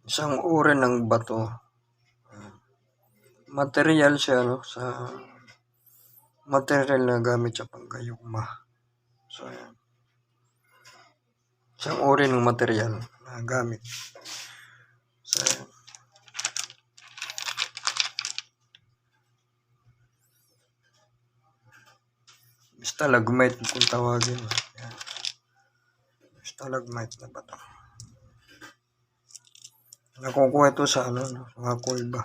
Isang uri ng bato. Material siya, no? Sa material na gamit sa panggayuma. So, ayan. Isang uri ng material na gamit. So, ayan. Stalagmite kung tawagin. Ayan. Stalagmite na bato. Nakukuha ito sa mga kuweba.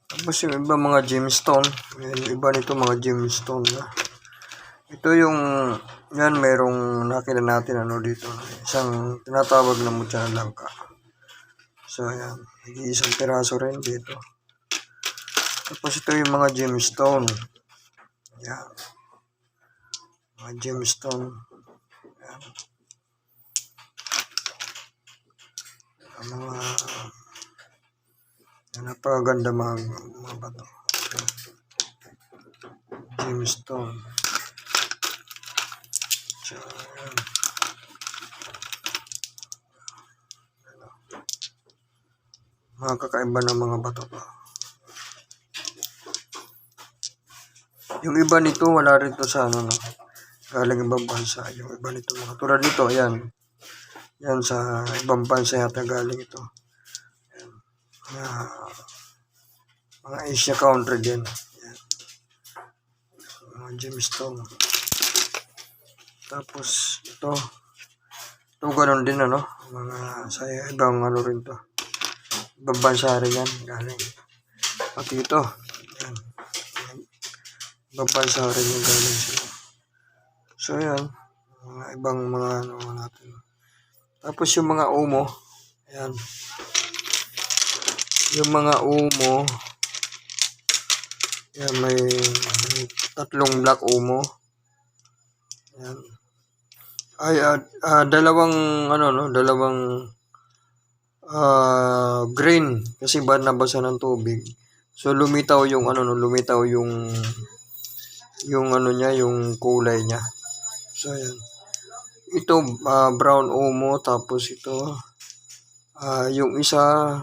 Tapos yung iba mga gemstone. Yung iba nito mga gemstone na. Ito yung, yan mayroong nakita natin dito. Isang tinatawag na mutya ng langka. So ayan, isang piraso rin dito. Tapos ito yung mga gemstone. Ayan. Mga gemstone. Ayan. Mga napakaganda mga bato. Gemstone. So, ayan. Mga kakaiba ng mga bato pa. Yung iba nito wala rin to sa galing ibang bansa. Yung iba nito mga tulad nito, ayan. Yan sa ibang bansa yata galing ito. Ayan. Mga Asia country din. Ayan. Mga gemstone. Tapos ito ganun din mga sa ibang rin to. Ibang bansa rin yan galing. Pati ito. Ayan. Ibang bansa rin yung galing sila. So ayan. Mga ibang mga natin. Tapos yung mga umo. Ayan. Yung mga umo. Ayan, may tatlong black umo. Ayan. Ay, dalawang dalawang green kasi bad nabasa ng tubig. So lumitaw yung lumitaw yung niya, yung kulay niya. So ayan. Ito brown umo, tapos ito yung isa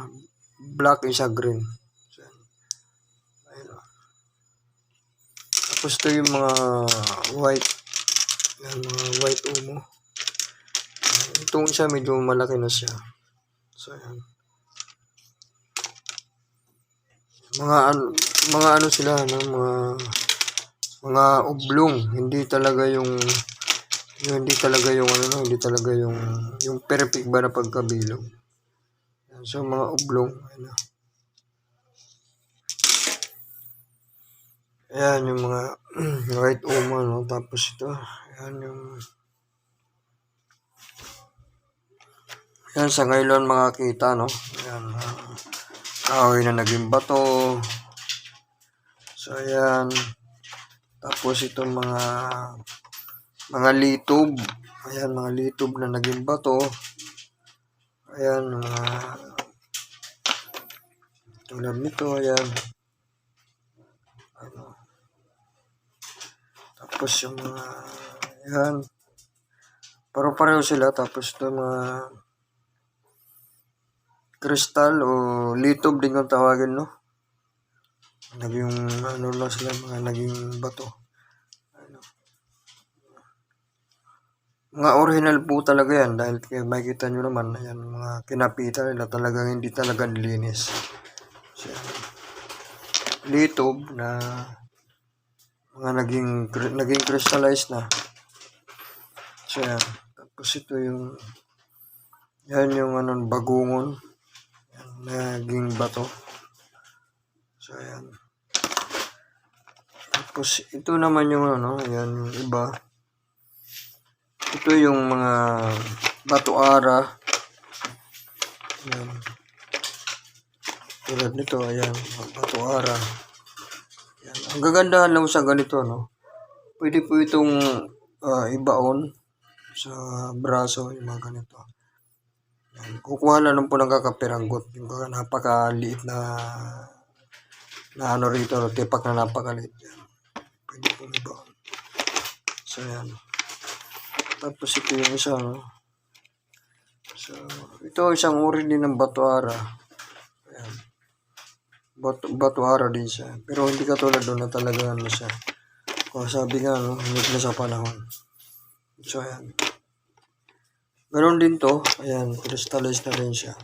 black, isa green. So, ayan. Tapos ito yung mga white. Yan, mga white umo. Itong isa medyo malaki na siya. So ayan. Mga sila mga oblong, hindi talaga yung perfect ba na pagkabilog. So mga oblong, ayan yung mga white umo, tapos ito, ayan sa ngayon makakita, ayan, kahoy na naging bato. So ayan, tapos itong mga litob. Ayan, mga litob na naging bato. Ayan, tulad nito, ayan. Tapos yung mga, ayan. Pareho sila. Tapos ito mga kristal o litob din kung tawagin, naging na sila, mga naging bato. Mga original po talaga yan dahil makikita nyo naman, ayan, mga kinapitan nila talagang hindi talaga nilinis. So, litob na mga naging crystallized na. So, ayan. Tapos ito yung bagungon. Ayan, naging bato. So, ayan. Tapos ito naman yung ayan, yung iba. Ito yung mga bato-ara. Ayan. Tulad nito, ayan, bato-ara. Ayan. Ang gagandahan lang sa ganito, pwede po itong ibaon sa braso, yung mga ganito. Ayan. Kukuha lang po ng kakapiranggot. Yung napakaliit na rito, tipak na napakaliit. Ayan. Pwede po ibaon. So, ayan. Tapos ito yung isang, so, ito isang uri din ng batuara. Ayan. Batuara din siya. Pero hindi katulad doon na talaga ano siya. Kung sabi nga, no, hingit na sa panahon. So, ayan. Ganon din to. Ayan, crystallized na rin siya.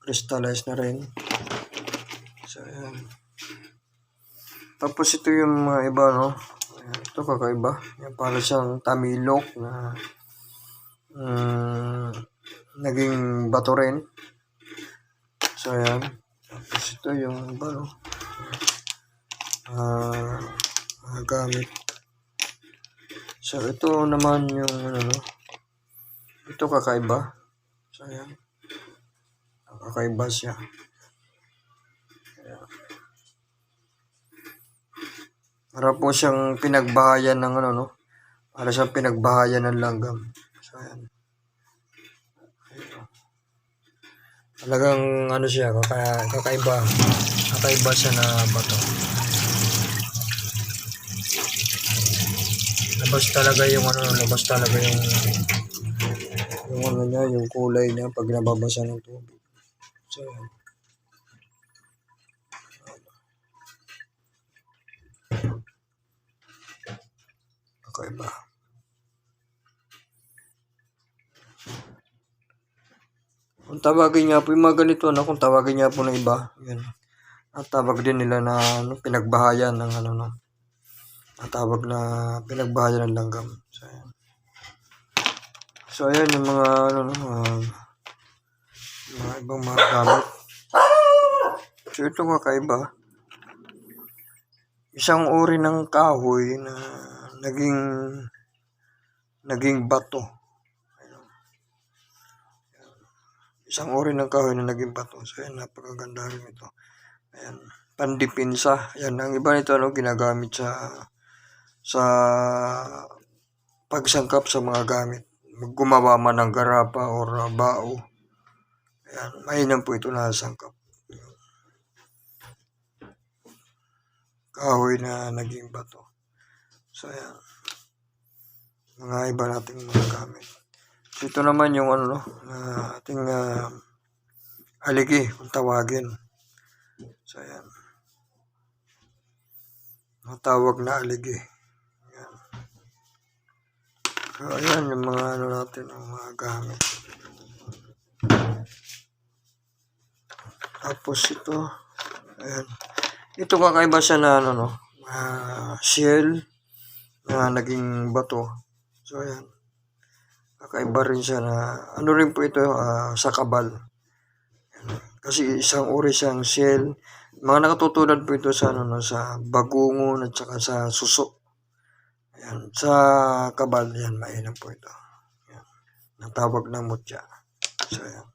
Crystallized na rin. So, ayan. Tapos ito yung mga iba, no? Ayan, ito kakaiba. Yan, para siyang tamilok na naging bato rin. So, ayan. Tapos ito yung iba, no? Gamit. So, ito naman yung, ano, no? Ito kakaiba. So, ayan. Kakaiba siya. Ayan. Para po siyang pinagbahayan ng, ano, no? Para siyang pinagbahayan ng langgam. So, ayan. Talagang, ano siya, kakaiba. Kakaiba siya na bato. Labas talaga yung ano niya, yung kulay niya pag nababasa ng tubig. So, yan. Kakaiba. Kung tawagin niya po, yung mga ganito, no, kung tawagin niya po ng iba, yan. At tawag din nila na pinagbahayan ng ano, no. At tawag na pinagbahayan ng langgam. So, ayan. So, ayan yung mga, ano, no, mga ibang mga gamit. So, ito kakaiba. Isang uri ng kahoy na naging bato. Ayan. Isang uri ng kahoy na naging bato. So, ayan, napakaganda rin ito. Ayan, pandipinsa. Ayan, ang iba nito, ano, ginagamit sa pagsangkap sa mga gamit. Gumawa man ng garapa or bao. Ayan, mainam po ito na sangkap. Kahoy na naging bato. So, ayan. Mga iba nating mga gamit. So, ito naman yung ano, ating aligi, kung tawagin. So, ayan. Matawag na aligi. Ayan. So, ayan yung mga ano natin, ang mga gamit. Tapos ito, ayan. Ito kakaiba siya na ano, no, shell na naging bato. So, ayan. Kakaiba rin siya na, ano rin po ito, sa kabal. Ayan. Kasi isang uri siyang shell. Mga nakatutulad po ito sa, ano, no, sa bagungon at saka sa suso. Ayan. Sa kabal, yan, mainam po ito. Ayan. Natawag na mutya. So, ayan.